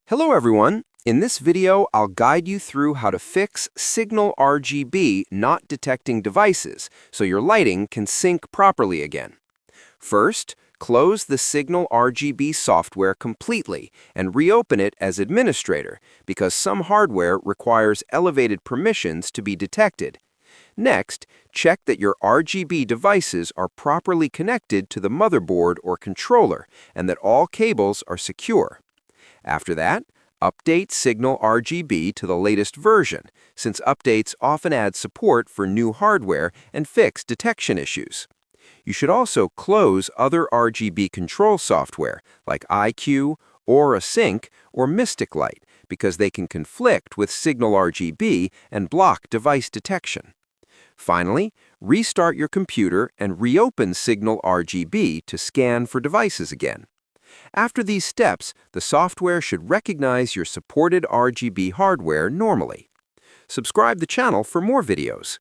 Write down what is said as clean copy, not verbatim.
Hello everyone! In this video, I'll guide you through how to fix signal RGB not detecting devices so your lighting can sync properly again. First, close the signal RGB software completely and reopen it as administrator because some hardware requires elevated permissions to be detected. Next, check that your RGB devices are properly connected to the motherboard or controller and that all cables are secure. After that, update Signal RGB to the latest version, since updates often add support for new hardware and fix detection issues. You should also close other RGB control software like iQ, Aura Sync, or Mystic Light because they can conflict with Signal RGB and block device detection. Finally, restart your computer and reopen Signal RGB to scan for devices again. After these steps, the software should recognize your supported RGB hardware normally. Subscribe the channel for more videos.